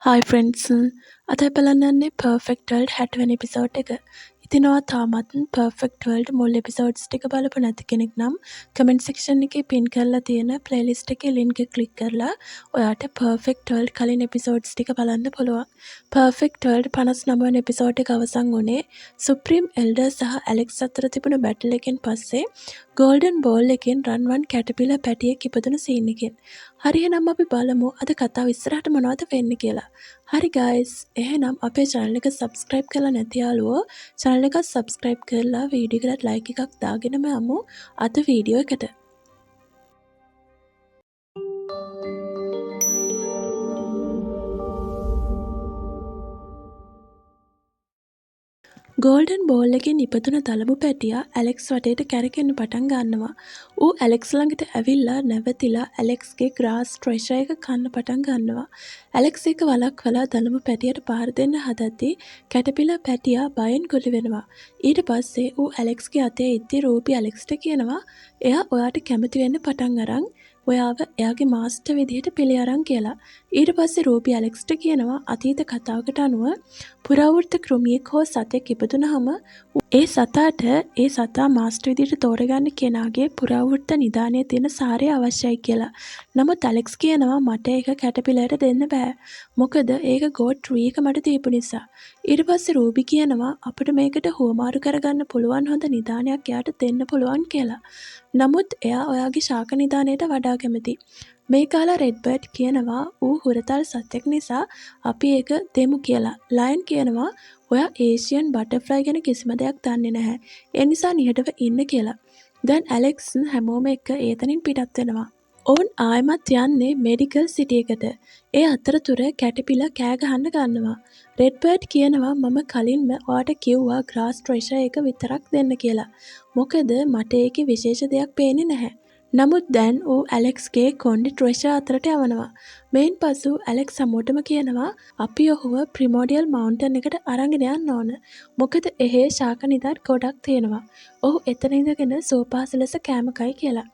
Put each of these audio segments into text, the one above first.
Hi friends අද බලන්න යන්නේ පර්ෆෙක්ට් වර්ල්ඩ් 60 වෙනි එපිසෝඩ් එක. ඉතින් ඔයා තාමත් පර්ෆෙක්ට් වර්ල්ඩ් මුල් එපිසෝඩ්ස් ටික බලපු නැති කෙනෙක් නම් කමෙන්ට් සෙක්ෂන් එකේ පින් කරලා තියෙන ප්ලේලිස්ට් එකේ ලින්ක් එක ක්ලික් කරලා ඔයාට පර්ෆෙක්ට් වර්ල්ඩ් කලින් එපිසෝඩ්ස් ටික බලන්න පුළුවන්. පර්ෆෙක්ට් වර්ල්ඩ් 59 වෙනි එපිසෝඩ් එක අවසන් වුණේ සුප්‍රීම් එල්ඩර් සහ ඇලෙක්ස් අතර තිබුණු බැටල් එකෙන් පස්සේ ගෝල්ඩන් බෝල් එකෙන් රන් 1 කැටපිලර් පැටියෙක් ඉපදුණු සීන් එකෙන්. හරි එහෙනම් අපි බලමු අද කතාව ඉස්සරහට මොනවද වෙන්නේ කියලා. හරි ගයිස්, එහෙනම් අපේ channel එක subscribe කරලා නැති යාළුවෝ channel එක subscribe කරලා වීඩියෝ එකට like එකක් දාගෙනම යමු අද වීඩියෝ එකට. ගෝල්ඩන් බෝල් එකෙන් ඉපදුන දලබු පැටියා ඇලෙක්ස් වටේට කැරකෙන්න පටන් ගන්නවා. ඌ ඇලෙක්ස් ළඟට ඇවිල්ලා නැවතිලා ඇලෙක්ස්ගේ ග්‍රාස් ට්‍රෙෂර් එක කන්න පටන් ගන්නවා. ඇලෙක්ස් එක වළක්වලා දලබු පැටියට පාර දෙන්න හදද්දී කැටපිලර් පැටියා බයෙන් ගොළු වෙනවා. ඊට පස්සේ ඌ ඇලෙක්ස්ගේ අතේ ඉද්දි රූපි ඇලෙක්ස්ට කියනවා එයා ඔයාට කැමති වෙන්න පටන් අරන් ඔයාව එයාගේ මාස්ටර් විදිහට පිළි අරන් කියලා. ඊට පස්සේ රූපි ඇලෙක්ස්ට කියනවා අතීත කතාවකට අනුව පුරාවෘත්ත කෘමියෙක් හෝ සතෙක් ඉපදුනහම ඒ සතා මාස්ටර් විදිහට තෝරගන්න කෙනාගේ පුරාවෘත්ත නිධානයේ තියෙන සාරය අවශ්‍යයි කියලා. නමුත් ඇලෙක්ස් කියනවා මට ඒක කැටපිලරට දෙන්න බෑ. මොකද ඒක ගෝඩ් ට්‍රී එක මට දීපු නිසා. ඊට පස්සේ රූබි කියනවා අපිට මේකට හුවමාරු කරගන්න පුළුවන් හොඳ නිධානයක් එයාට දෙන්න පුළුවන් කියලා. නමුත් එයා ඔයාගේ ශාක නිධානයට වඩා කැමති. මේ කාලා රෙඩ්බර්ඩ් කියනවා ඌ හුරතල් සතෙක් නිසා අපි ඒක දෙමු කියලා. ලයන් කියනවා ඔයා ඒෂියන් බටර්ෆ්ලයි ගැන කිසිම දෙයක් දන්නේ නැහැ. ඒ නිසා නිහඬව ඉන්න කියලා. දැන් ඇලෙක්ස් හැමෝම එක්ක ඒතනින් පිටත් වෙනවා. ඔවුන් ආයෙමත් යන්නේ මෙඩිකල් සිටි එකට. ඒ අතරතුර කැටපිලර් කෑ ගහන්න ගන්නවා. රෙඩ්බර්ඩ් කියනවා මම කලින්ම ඔයාට කිව්වා ග්‍රාස් ට්‍රෙෂර් එක විතරක් දෙන්න කියලා. මොකද මට ඒකේ විශේෂ දෙයක් පේන්නේ නැහැ. නමුත් දැන් ඌ ඇලෙක්ස්ගේ කොණ්ඩේ ට්‍රෙෂර් අතරට යවනවා. මේන් පසු ඇලෙක්ස් හැමෝටම කියනවා අපි ඔහුව ප්‍රිමෝඩියල් මවුන්ටන් එකට අරගෙන යන්න ඕන. මොකද එහෙ ශාක නිධාන ගොඩක් තියෙනවා. ඔහු එතන ඉඳගෙන සෝපාස ලෙස කෑම කයි කියලා.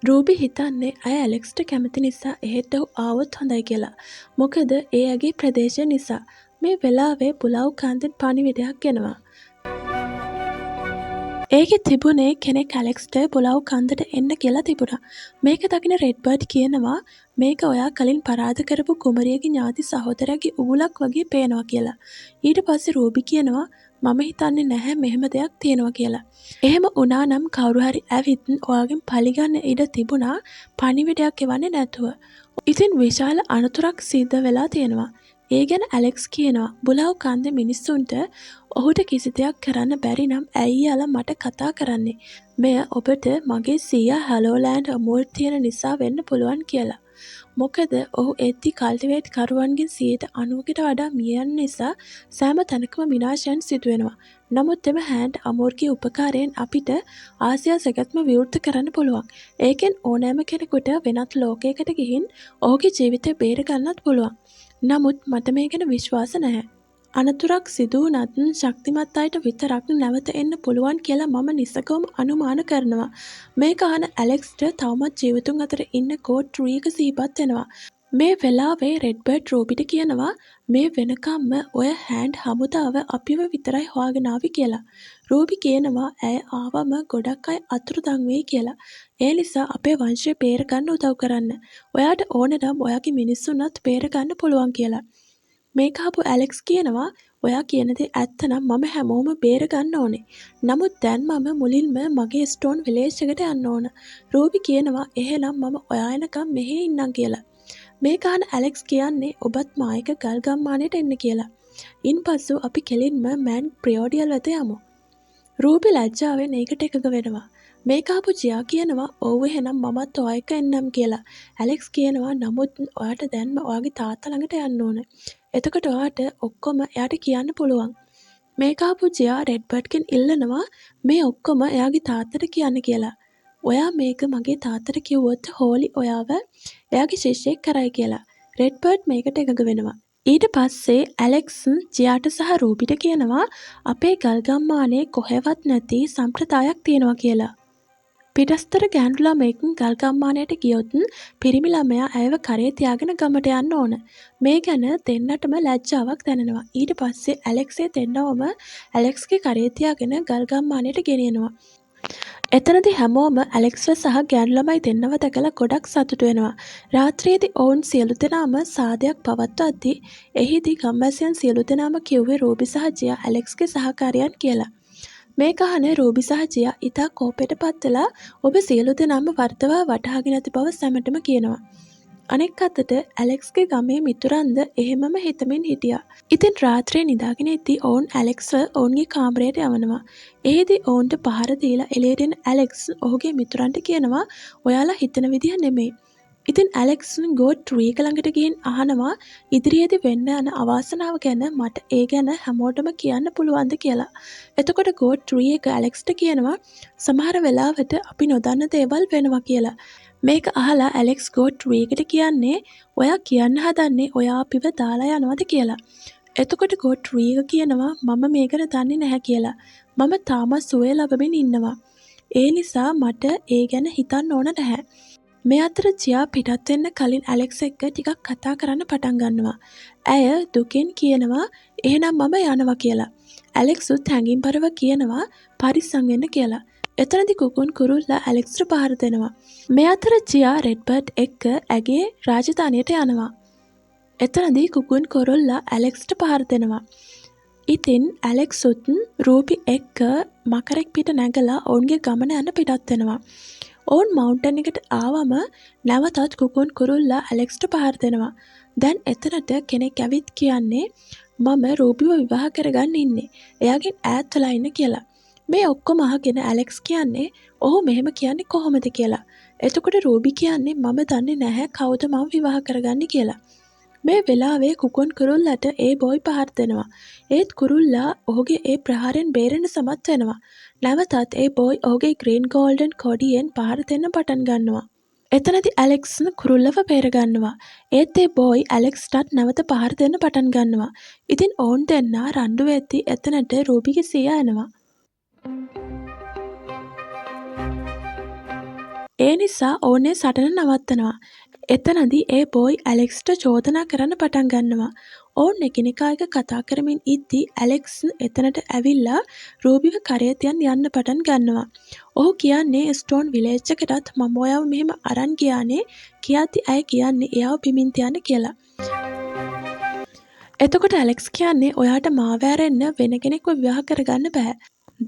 රූබි හිතන්නේ අය ඇලෙක්ස්ට කැමති නිසා එහෙට ඔහු ආවොත් හොඳයි කියලා. මොකද ඒ ඇගේ ප්‍රදේශය නිසා. මේ වෙලාවේ පුලව් කාන්තෙන් පණිවිඩයක් එනවා. ඒකෙ තිබුණේ කෙනෙක් ඇලෙක්ස්ට පුලව් කන්දට එන්න කියලා තිබුණා. මේක දකින රෙඩ්බර්ඩ් කියනවා මේක ඔයා කලින් පරාද කරපු කුමරියගේ ඥාති සහෝදරයාගේ ඌලක් වගේ පේනවා කියලා. ඊට පස්සේ රූබි කියනවා මම හිතන්නේ නැහැ මෙහෙම දෙයක් තියෙනවා කියලා. එහෙම වුණා නම් කවුරු හරි ඇවිත් ඔයාගෙන් පලිගන්න ඉඩ තිබුණා පණිවිඩයක් එවන්නේ නැතුව. ඉතින් විශාල අනතුරක් සිද්ධ වෙලා තියෙනවා. ඒ ගැන ඇලෙක්ස් කියනවා බුලව් කන්දේ මිනිස්සුන්ට ඔහුට කිසි දෙයක් කරන්න බැරි නම් ඇයි යාලා මට කතා කරන්නේ? මෙය ඔබට මගේ සීයා හැලෝලෑන්ඩ් අමෝල් තියෙන නිසා වෙන්න පුළුවන් කියලා. මොකද ඔහු එද්දි කල්ටිවේට් කරුවන්ගෙන් 90%කට වඩා මිය යන නිසා සෑම තැනකම විනාශයන් සිදු වෙනවා. නමුත් එම හෑන්ඩ් අමෝර්ගේ උපකාරයෙන් අපිට ආසියා සැකත්ම විවෘත කරන්න පුළුවන්. ඒකෙන් ඕනෑම කෙනෙකුට වෙනත් ලෝකයකට ගිහින් ඔහුගේ ජීවිතය බේර ගන්නත් පුළුවන්. නමුත් මට මේ ගැන විශ්වාස නැහැ. අනතුරක් සිදු වුණත් ශක්තිමත් අයට විතරක් නැවත එන්න පුළුවන් කියලා මම නිසකවම අනුමාන කරනවා. මේක අහන ඇලෙක්ස්ට තවමත් ජීවිතුන් අතර ඉන්න කෝඩ් ට්‍රී එක සිහිපත් වෙනවා. මේ වෙලාවේ රෙඩ්බර්ඩ් රූබිට කියනවා මේ වෙනකම්ම ඔය හෑන්ඩ් හමුදාව අපිව විතරයි හොයාගෙන ආවේ කියලා. රූබි කියනවා ඇය ආවම ගොඩක් අය අතුරුදන් වෙයි කියලා. ඒ නිසා අපේ වංශය බේර ගන්න උදව් කරන්න. ඔයාට ඕන නම් ඔයාගේ මිනිස්සුන්වත් බේර ගන්න පුළුවන් කියලා. මේක අහපු ඇලෙක්ස් කියනවා ඔයා කියන දේ ඇත්ත නම් මම හැමෝම බේර ගන්න ඕනේ. නමුත් දැන් මම මුලින්ම මගේ ස්ටෝන් විලේජ් එකට යන්න ඕන. රූබි කියනවා එහෙනම් මම ඔයා එනකම් මෙහෙ ඉන්නම් කියලා. මේක අහන ඇලෙක්ස් කියන්නේ ඔබත් මායක ගල් ගම්මානයට එන්න කියලා. ඉන්පසු අපි කෙලින්ම මෑන් ප්‍රියෝඩියල් වෙත යමු. රූබි ලැජ්ජාවෙන් ඒකට එකඟ වෙනවා. මේක අහපු ජියා කියනවා ඔව් එහෙනම් මමත් ඔයා එක්ක එන්නම් කියලා. ඇලෙක්ස් කියනවා නමුත් ඔයාට දැන්ම ඔයාගේ තාත්තා ළඟට යන්න ඕන. එතකොට ඔයාට ඔක්කොම එයාට කියන්න පුළුවන්. මේක අහපු ජියා රෙඩ්බර්ඩ්ගෙන් ඉල්ලනවා මේ ඔක්කොම එයාගේ තාත්තට කියන්න කියලා. ඔයා මේක මගේ තාත්තට කිව්වොත් හෝලි ඔයාව එයාගේ ශිෂ්‍යෙක් කරයි කියලා. රෙඩ්බර්ඩ් මේකට එකඟ වෙනවා. ඊට පස්සේ ඇලෙක්ස් ජියාට සහ රූබිට කියනවා අපේ ගල්ගම්මානේ කොහෙවත් නැති සම්ප්‍රදායක් තියෙනවා කියලා. පිටස්තර ගෑනු ළමයෙක් ගල් ගම්මානයට ගියොත් පිරිමි ළමයා ඇයව කරේ තියාගෙන ගමට යන්න ඕන. මේ ගැන දෙන්නටම ලැජ්ජාවක් දැනෙනවා. ඊට පස්සේ ඇලෙක්ස් දෙන්නවම ඇලෙක්ස්ගේ කරේ තියාගෙන ගල් ගම්මානයට ගෙනියනවා. එතනදී හැමෝම ඇලෙක්ස්ව සහ ගෑනු ළමයි දෙන්නව දැකලා ගොඩක් සතුටු වෙනවා. රාත්‍රියේදී ඔවුන් සියලු දෙනාම සාදයක් පවත්වද්දී එහිදී ගම්වැසියන් සියලු දෙනාම කිව්වේ රූබි සහ ජියා ඇලෙක්ස්ගේ සහකාරියන් කියලා. මේ කහනේ රූබි සහ ජියා ඉතා කෝපයට පත් වෙලා ඔබ සියලු දෙනාම වර්ධවා වටහාගෙන ඇති බව සැමටම කියනවා. අනෙක් අතට ඇලෙක්ස්ගේ ගමේ මිතුරන්ද එහෙමම හිතමින් හිටියා. ඉතින් රාත්‍රියේ නිදාගෙන ඉද්දී ඔවුන් ඇලෙක්ස්ව ඔවුන්ගේ කාමරයට යවනවා. එහිදී ඔවුන්ට පහර දීලා එළියට එන ඇලෙක්ස් ඔහුගේ මිතුරන්ට කියනවා ඔයාලා හිතන විදිහ නෙමෙයි. ඉතින් ඇලෙක්ස් ගෝඩ් ට්‍රී එක ළඟට ගිහින් අහනවා ඉදිරියේදී වෙන්න යන අවාසනාව ගැන මට ඒ ගැන හැමෝටම කියන්න පුළුවන්ද කියලා. එතකොට ගෝඩ් ට්‍රී එක ඇලෙක්ස්ට කියනවා සමහර වෙලාවට අපි නොදන්න දේවල් වෙනවා කියලා. මේක අහලා ඇලෙක්ස් ගෝඩ් ට්‍රී එකට කියන්නේ ඔයා කියන්න හදන්නේ ඔයා අපිව දාලා යනවද කියලා. එතකොට ගෝඩ් ට්‍රී එක කියනවා මම මේක දන්නේ නැහැ කියලා. මම තාමත් සුවය ලබමින් ඉන්නවා. ඒ නිසා මට ඒ ගැන හිතන්න ඕන නැහැ. මේ අතර ජියා පිටත් වෙන්න කලින් ඇලෙක්ස් එක්ක ටිකක් කතා කරන්න පටන් ගන්නවා. ඇය දුකෙන් කියනවා එහෙනම් මම යනවා කියලා. ඇලෙක්ස්ුත් හැඟීම්පරව කියනවා පරිස්සම් වෙන්න කියලා. එතනදී කුකුන් කුරුල්ලා ඇලෙක්ස්ට පහර දෙනවා. මේ අතර ජියා රෙඩ්බර්ඩ් එක්ක ඇගේ රාජධානියට යනවා. එතනදී කුකුන් කුරුල්ලා ඇලෙක්ස්ට පහර දෙනවා. ඉතින් ඇලෙක්ස්ුත් රූබි එක්ක මකරෙක් පිට නැගලා ඔවුන්ගේ ගමන යන පිටත් වෙනවා. ඔවුන් මවුන්ටන් එකට ආවම නැවතත් කුකුන් කුරුල්ලා ඇලෙක්ස්ට පහර දෙනවා. දැන් එතනට කෙනෙක් ඇවිත් කියන්නේ මම රූබිව විවාහ කරගන්න ඉන්නේ. එයාගෙන් ඈත් වෙලා ඉන්න කියලා. මේ ඔක්කොම අහගෙන ඇලෙක්ස් කියන්නේ ඔහු මෙහෙම කියන්නේ කොහොමද කියලා. එතකොට රූබි කියන්නේ මම දන්නේ නැහැ කවුද මම විවාහ කරගන්නේ කියලා. මේ වෙලාවේ කුකුන් කුරුල්ලට ඒ බොයි පහර දෙනවා. ඒත් කුරුල්ලා ඔහුගේ ඒ ප්‍රහාරයෙන් බේරෙන්න සමත් වෙනවා. නැවතත් ඒ බොයි ඔහුගේ ග්‍රීන් ගෝල්ඩන් කොඩියෙන් පහර දෙන්න පටන් ගන්නවා. එතනදී ඇලෙක්ස් කුරුල්ලව බේරගන්නවා. ඒත් ඒ බොයි ඇලෙක්ස්ටත් නැවත පහර දෙන්න පටන් ගන්නවා. ඉතින් ඔවුන් දෙන්නා රණ්ඩු වෙද්දී එතනට රූබිගේ සීයා එනවා. ඒ නිසා ඕනේ සටන නවත්තනවා. එතනදී ඒ බොයි ඇලෙක්ස්ට චෝදනා කරන්න පටන් ගන්නවා. ඔවුන් එකිනෙකා එක්ක කතා කරමින් ඉද්දී ඇලෙක්ස් එතනට ඇවිල්ලා රූබිව කරේ තියන් යන්න පටන් ගන්නවා. ඔහු කියන්නේ ස්ටෝන් විලේජ් එකටත් මම ඔයාව මෙහෙම අරන් ගියානේ කියද්දි ඇය කියන්නේ එයාව බිමින් තියන්න කියලා. එතකොට ඇලෙක්ස් කියන්නේ ඔයාට මාව ඇරෙන්න වෙන කෙනෙක්ව විවාහ කරගන්න බෑ.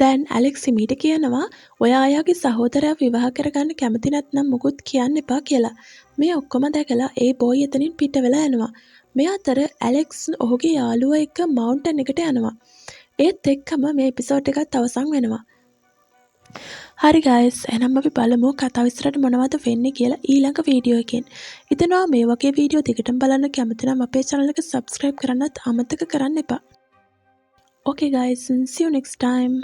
දැන් ඇලෙක්ස් හිමීට කියනවා ඔයා අයාගේ සහෝදරයව විවාහ කරගන්න කැමති නැත්නම් මුකුත් කියන්න එපා කියලා. මේ ඔක්කොම දැකලා ඒ බොයි එතනින් පිට වෙලා යනවා. මේ අතර ඇලෙක්ස් ඔහුගේ යාළුවා එක්ක මවුන්ටන් එකට යනවා. ඒත් එක්කම මේ එපිසෝඩ් එකත් අවසන් වෙනවා. හරි ගයිස්, එහෙනම් අපි බලමු කතාව ඉස්සරහට මොනවද වෙන්නේ කියලා ඊළඟ වීඩියෝ එකෙන්. ඉතින් ඔයා මේ වගේ වීඩියෝ දිගටම බලන්න කැමති නම් අපේ channel එක subscribe කරන්නත් අමතක කරන්න එපා. Okay guys, see you next time.